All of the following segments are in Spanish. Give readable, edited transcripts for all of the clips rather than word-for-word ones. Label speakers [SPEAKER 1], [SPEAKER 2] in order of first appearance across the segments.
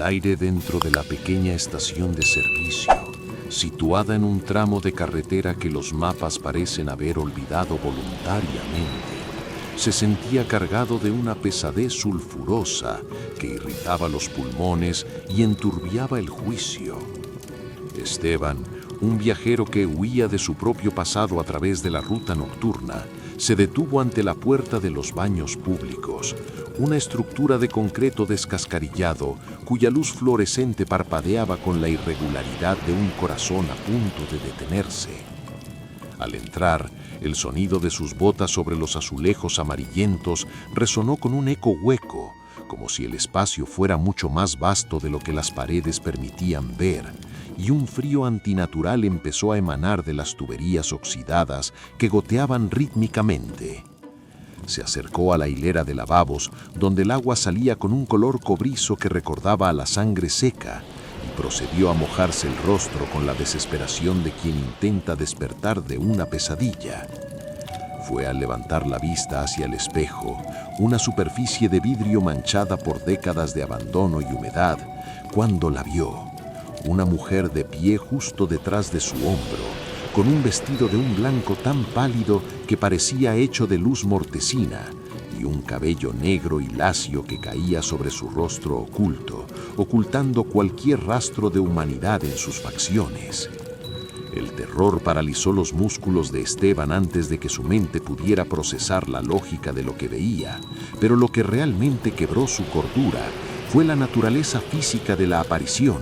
[SPEAKER 1] El aire dentro de la pequeña estación de servicio, situada en un tramo de carretera que los mapas parecen haber olvidado voluntariamente, se sentía cargado de una pesadez sulfurosa que irritaba los pulmones y enturbiaba el juicio. Esteban, un viajero que huía de su propio pasado a través de la ruta nocturna, se detuvo ante la puerta de los baños públicos, una estructura de concreto descascarillado cuya luz fluorescente parpadeaba con la irregularidad de un corazón a punto de detenerse. Al entrar, el sonido de sus botas sobre los azulejos amarillentos resonó con un eco hueco, como si el espacio fuera mucho más vasto de lo que las paredes permitían ver, y un frío antinatural empezó a emanar de las tuberías oxidadas que goteaban rítmicamente. Se acercó a la hilera de lavabos, donde el agua salía con un color cobrizo que recordaba a la sangre seca, y procedió a mojarse el rostro con la desesperación de quien intenta despertar de una pesadilla. Fue al levantar la vista hacia el espejo, una superficie de vidrio manchada por décadas de abandono y humedad, cuando la vio. Una mujer de pie justo detrás de su hombro, con un vestido de un blanco tan pálido que parecía hecho de luz mortecina, y un cabello negro y lacio que caía sobre su rostro oculto, ocultando cualquier rastro de humanidad en sus facciones. El terror paralizó los músculos de Esteban antes de que su mente pudiera procesar la lógica de lo que veía, pero lo que realmente quebró su cordura fue la naturaleza física de la aparición.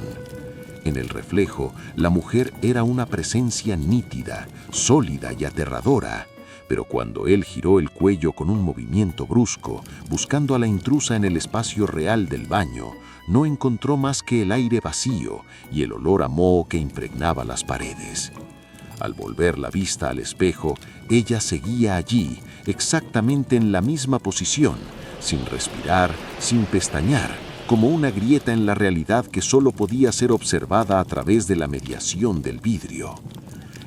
[SPEAKER 1] En el reflejo, la mujer era una presencia nítida, sólida y aterradora, pero cuando él giró el cuello con un movimiento brusco, buscando a la intrusa en el espacio real del baño, no encontró más que el aire vacío y el olor a moho que impregnaba las paredes. Al volver la vista al espejo, ella seguía allí, exactamente en la misma posición, sin respirar, sin pestañear, como una grieta en la realidad que solo podía ser observada a través de la mediación del vidrio.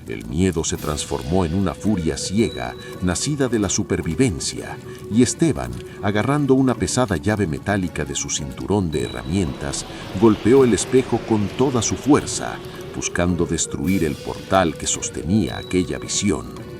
[SPEAKER 1] El miedo se transformó en una furia ciega, nacida de la supervivencia, y Esteban, agarrando una pesada llave metálica de su cinturón de herramientas, golpeó el espejo con toda su fuerza, buscando destruir el portal que sostenía aquella visión.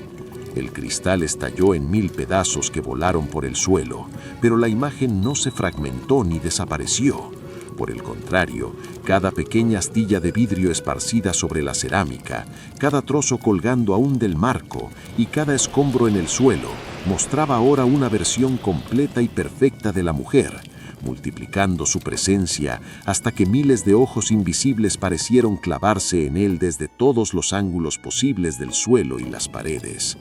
[SPEAKER 1] El cristal estalló en 1000 pedazos que volaron por el suelo, pero la imagen no se fragmentó ni desapareció. Por el contrario, cada pequeña astilla de vidrio esparcida sobre la cerámica, cada trozo colgando aún del marco y cada escombro en el suelo mostraba ahora una versión completa y perfecta de la mujer, multiplicando su presencia hasta que miles de ojos invisibles parecieron clavarse en él desde todos los ángulos posibles del suelo y las paredes.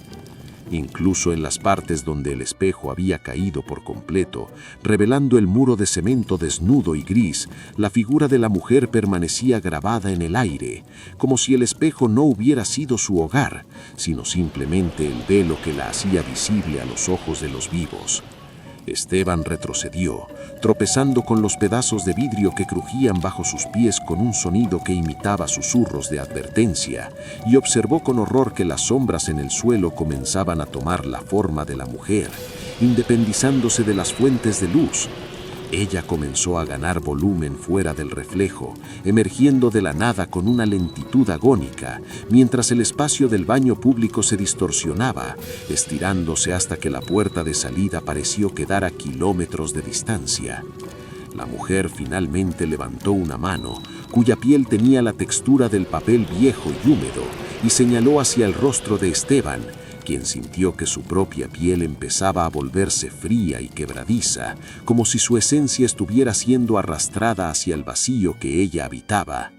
[SPEAKER 1] Incluso en las partes donde el espejo había caído por completo, revelando el muro de cemento desnudo y gris, la figura de la mujer permanecía grabada en el aire, como si el espejo no hubiera sido su hogar, sino simplemente el velo que la hacía visible a los ojos de los vivos. Esteban retrocedió, tropezando con los pedazos de vidrio que crujían bajo sus pies con un sonido que imitaba susurros de advertencia, y observó con horror que las sombras en el suelo comenzaban a tomar la forma de la mujer, independizándose de las fuentes de luz. Ella comenzó a ganar volumen fuera del reflejo, emergiendo de la nada con una lentitud agónica, mientras el espacio del baño público se distorsionaba, estirándose hasta que la puerta de salida pareció quedar a kilómetros de distancia. La mujer finalmente levantó una mano, cuya piel tenía la textura del papel viejo y húmedo, y señaló hacia el rostro de Esteban, quien sintió que su propia piel empezaba a volverse fría y quebradiza, como si su esencia estuviera siendo arrastrada hacia el vacío que ella habitaba.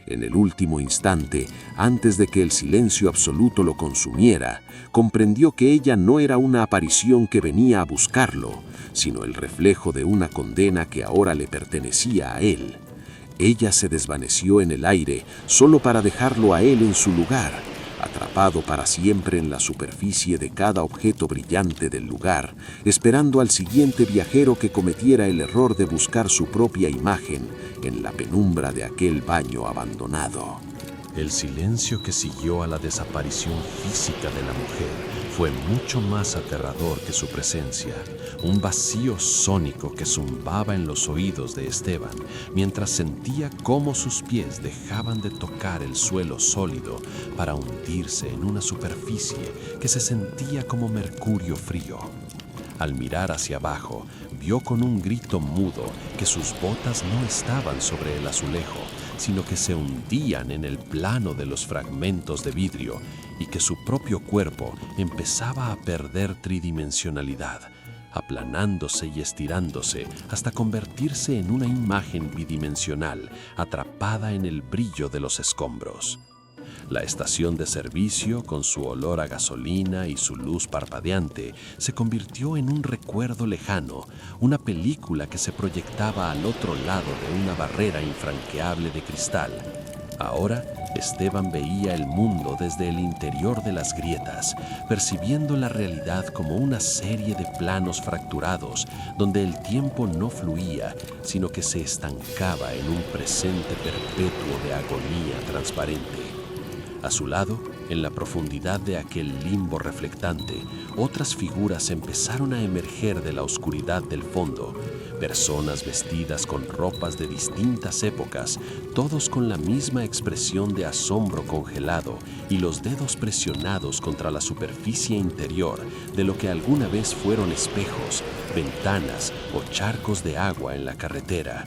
[SPEAKER 1] En el último instante, antes de que el silencio absoluto lo consumiera, comprendió que ella no era una aparición que venía a buscarlo, sino el reflejo de una condena que ahora le pertenecía a él. Ella se desvaneció en el aire solo para dejarlo a él en su lugar, atrapado para siempre en la superficie de cada objeto brillante del lugar, esperando al siguiente viajero que cometiera el error de buscar su propia imagen en la penumbra de aquel baño abandonado.
[SPEAKER 2] El silencio que siguió a la desaparición física de la mujer
[SPEAKER 1] fue mucho más aterrador que su presencia, un vacío sónico que zumbaba en los oídos de Esteban mientras sentía cómo sus pies dejaban de tocar el suelo sólido para hundirse en una superficie que se sentía como mercurio frío. Al mirar hacia abajo, vio con un grito mudo que sus botas no estaban sobre el azulejo, sino que se hundían en el plano de los fragmentos de vidrio y que su propio cuerpo empezaba a perder tridimensionalidad, aplanándose y estirándose hasta convertirse en una imagen bidimensional atrapada en el brillo de los escombros. La estación de servicio, con su olor a gasolina y su luz parpadeante, se convirtió en un recuerdo lejano, una película que se proyectaba al otro lado de una barrera infranqueable de cristal. Ahora, Esteban veía el mundo desde el interior de las grietas, percibiendo la realidad como una serie de planos fracturados, donde el tiempo no fluía, sino que se estancaba en un presente perpetuo de agonía transparente. A su lado, en la profundidad de aquel limbo reflectante, otras figuras empezaron a emerger de la oscuridad del fondo. Personas vestidas con ropas de distintas épocas, todos con la misma expresión de asombro congelado y los dedos presionados contra la superficie interior de lo que alguna vez fueron espejos, ventanas o charcos de agua en la carretera.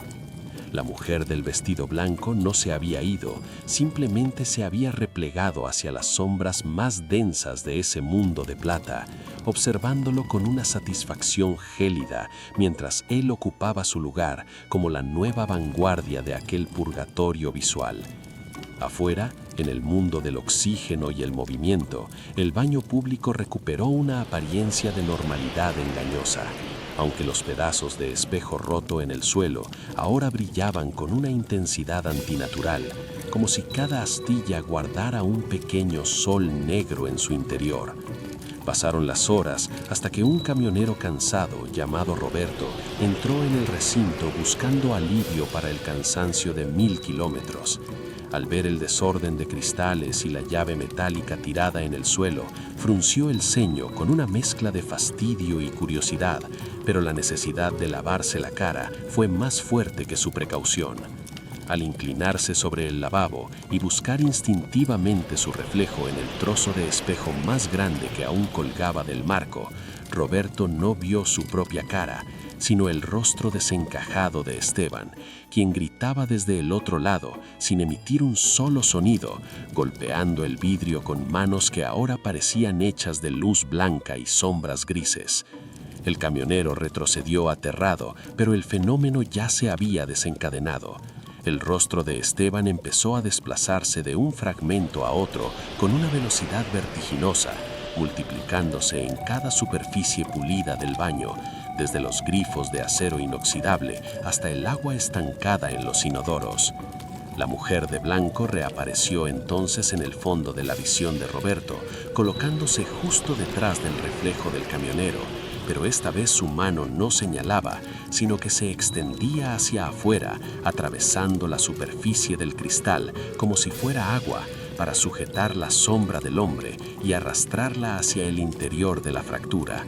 [SPEAKER 1] La mujer del vestido blanco no se había ido, simplemente se había replegado hacia las sombras más densas de ese mundo de plata, observándolo con una satisfacción gélida mientras él ocupaba su lugar como la nueva vanguardia de aquel purgatorio visual. Afuera, en el mundo del oxígeno y el movimiento, el baño público recuperó una apariencia de normalidad engañosa, aunque los pedazos de espejo roto en el suelo ahora brillaban con una intensidad antinatural, como si cada astilla guardara un pequeño sol negro en su interior. Pasaron las horas hasta que un camionero cansado llamado Roberto entró en el recinto buscando alivio para el cansancio de 1000 kilómetros. Al ver el desorden de cristales y la llave metálica tirada en el suelo, frunció el ceño con una mezcla de fastidio y curiosidad, pero la necesidad de lavarse la cara fue más fuerte que su precaución. Al inclinarse sobre el lavabo y buscar instintivamente su reflejo en el trozo de espejo más grande que aún colgaba del marco, Roberto no vio su propia cara, sino el rostro desencajado de Esteban, quien gritaba desde el otro lado, sin emitir un solo sonido, golpeando el vidrio con manos que ahora parecían hechas de luz blanca y sombras grises. El camionero retrocedió aterrado, pero el fenómeno ya se había desencadenado. El rostro de Esteban empezó a desplazarse de un fragmento a otro con una velocidad vertiginosa, multiplicándose en cada superficie pulida del baño, desde los grifos de acero inoxidable hasta el agua estancada en los inodoros. La mujer de blanco reapareció entonces en el fondo de la visión de Roberto, colocándose justo detrás del reflejo del camionero, pero esta vez su mano no señalaba, sino que se extendía hacia afuera, atravesando la superficie del cristal como si fuera agua, para sujetar la sombra del hombre y arrastrarla hacia el interior de la fractura.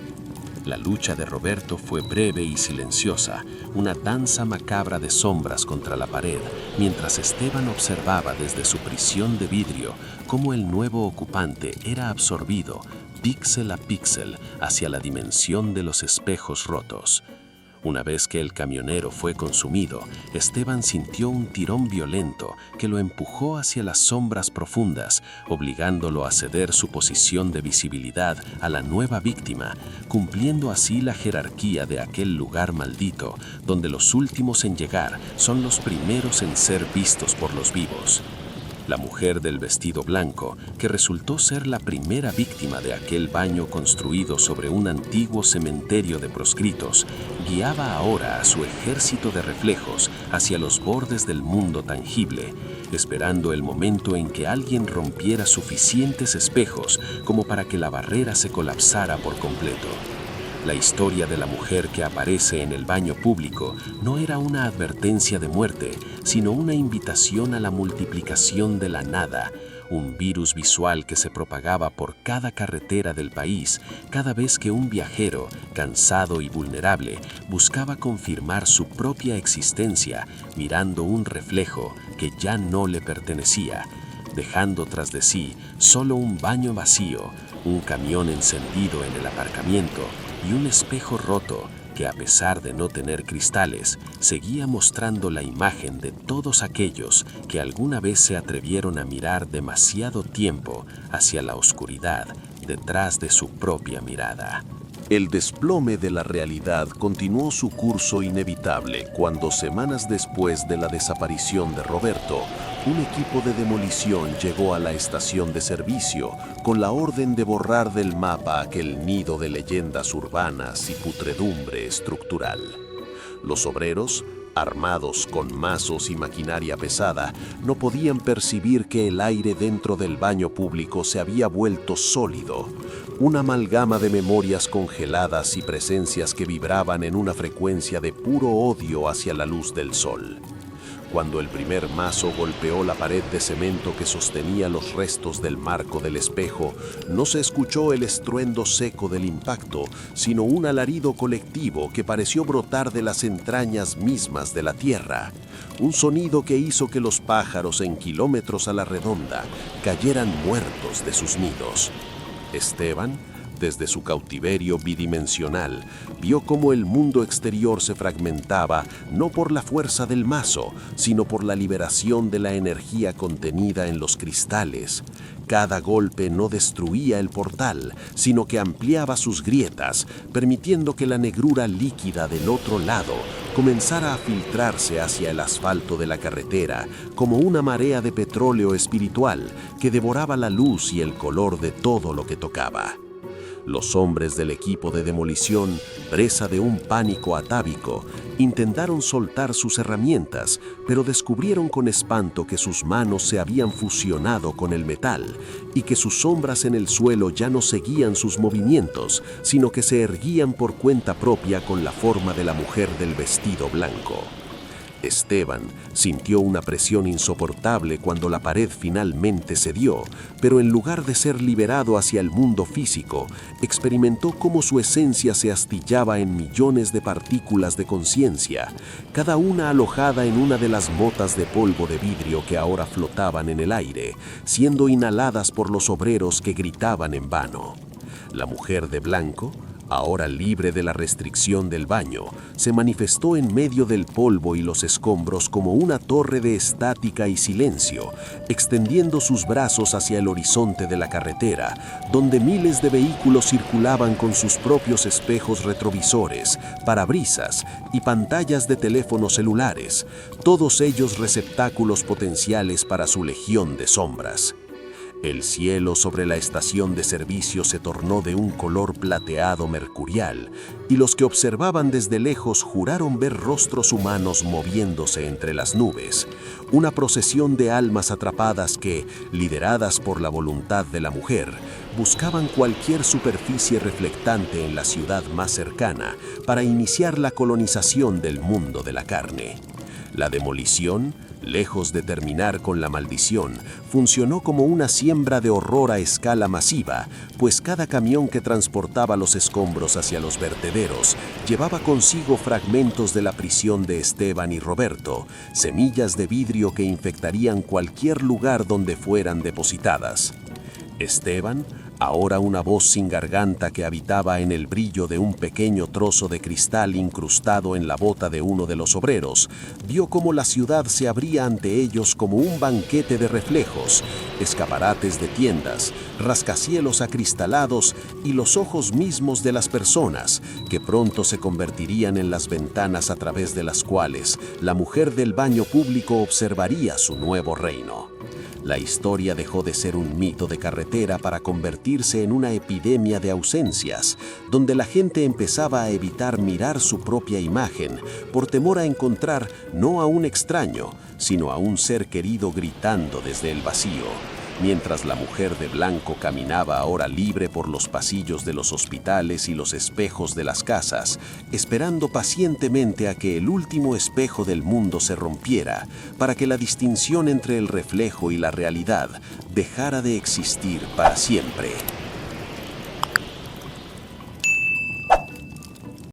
[SPEAKER 1] La lucha de Roberto fue breve y silenciosa, una danza macabra de sombras contra la pared, mientras Esteban observaba desde su prisión de vidrio cómo el nuevo ocupante era absorbido, píxel a píxel, hacia la dimensión de los espejos rotos. Una vez que el camionero fue consumido, Esteban sintió un tirón violento que lo empujó hacia las sombras profundas, obligándolo a ceder su posición de visibilidad a la nueva víctima, cumpliendo así la jerarquía de aquel lugar maldito, donde los últimos en llegar son los primeros en ser vistos por los vivos. La mujer del vestido blanco, que resultó ser la primera víctima de aquel baño construido sobre un antiguo cementerio de proscritos, guiaba ahora a su ejército de reflejos hacia los bordes del mundo tangible, esperando el momento en que alguien rompiera suficientes espejos como para que la barrera se colapsara por completo. La historia de la mujer que aparece en el baño público no era una advertencia de muerte, sino una invitación a la multiplicación de la nada,
[SPEAKER 2] un virus visual que se propagaba por cada carretera del país cada vez que un viajero, cansado y vulnerable, buscaba confirmar su propia existencia mirando un reflejo que ya no le pertenecía, dejando tras de sí solo un baño vacío, un camión encendido en el aparcamiento y un espejo roto que, a pesar de no tener cristales, seguía mostrando la imagen de todos aquellos que alguna vez se atrevieron a mirar demasiado tiempo hacia la oscuridad detrás de su propia mirada.
[SPEAKER 1] El desplome de la realidad continuó su curso inevitable cuando, semanas después de la desaparición de Roberto, un equipo de demolición llegó a la estación de servicio con la orden de borrar del mapa aquel nido de leyendas urbanas y putredumbre estructural. Los obreros, armados con mazos y maquinaria pesada, no podían percibir que el aire dentro del baño público se había vuelto sólido, una amalgama de memorias congeladas y presencias que vibraban en una frecuencia de puro odio hacia la luz del sol. Cuando el primer mazo golpeó la pared de cemento que sostenía los restos del marco del espejo, no se escuchó el estruendo seco del impacto, sino un alarido colectivo que pareció brotar de las entrañas mismas de la tierra. Un sonido que hizo que los pájaros en kilómetros a la redonda cayeran muertos de sus nidos. Esteban, desde su cautiverio bidimensional, vio cómo el mundo exterior se fragmentaba no por la fuerza del mazo, sino por la liberación de la energía contenida en los cristales. Cada golpe no destruía el portal, sino que ampliaba sus grietas, permitiendo que la negrura líquida del otro lado comenzara a filtrarse hacia el asfalto de la carretera como una marea de petróleo espiritual que devoraba la luz y el color de todo lo que tocaba. Los hombres del equipo de demolición, presa de un pánico atávico, intentaron soltar sus herramientas, pero descubrieron con espanto que sus manos se habían fusionado con el metal y que sus sombras en el suelo ya no seguían sus movimientos, sino que se erguían por cuenta propia con la forma de la mujer del vestido blanco. Esteban sintió una presión insoportable cuando la pared finalmente cedió, pero en lugar de ser liberado hacia el mundo físico, experimentó cómo su esencia se astillaba en millones de partículas de conciencia, cada una alojada en una de las motas de polvo de vidrio que ahora flotaban en el aire, siendo inhaladas por los obreros que gritaban en vano. La mujer de blanco, ahora libre de la restricción del baño, se manifestó en medio del polvo y los escombros como una torre de estática y silencio, extendiendo sus brazos hacia el horizonte de la carretera, donde miles de vehículos circulaban con sus propios espejos retrovisores, parabrisas y pantallas de teléfonos celulares, todos ellos receptáculos potenciales para su legión de sombras. El cielo sobre la estación de servicio se tornó de un color plateado mercurial, y los que observaban desde lejos juraron ver rostros humanos moviéndose entre las nubes, una procesión de almas atrapadas que, lideradas por la voluntad de la mujer, buscaban cualquier superficie reflectante en la ciudad más cercana para iniciar la colonización del mundo de la carne. La demolición, lejos de terminar con la maldición, funcionó como una siembra de horror a escala masiva, pues cada camión que transportaba los escombros hacia los vertederos llevaba consigo fragmentos de la prisión de Esteban y Roberto, semillas de vidrio que infectarían cualquier lugar donde fueran depositadas. Esteban, ahora una voz sin garganta que habitaba en el brillo de un pequeño trozo de cristal incrustado en la bota de uno de los obreros, vio cómo la ciudad se abría ante ellos como un banquete de reflejos, escaparates de tiendas, rascacielos acristalados y los ojos mismos de las personas, que pronto se convertirían en las ventanas a través de las cuales la mujer del baño público observaría su nuevo reino. La historia dejó de ser un mito de carretera para convertirse en una epidemia de ausencias, donde la gente empezaba a evitar mirar su propia imagen por temor a encontrar no a un extraño, sino a un ser querido gritando desde el vacío:
[SPEAKER 2] mientras la mujer de blanco caminaba ahora libre por los pasillos de los hospitales y los espejos de las casas, esperando pacientemente a que el último espejo del mundo se rompiera, para que la distinción entre el reflejo y la realidad dejara de existir para siempre.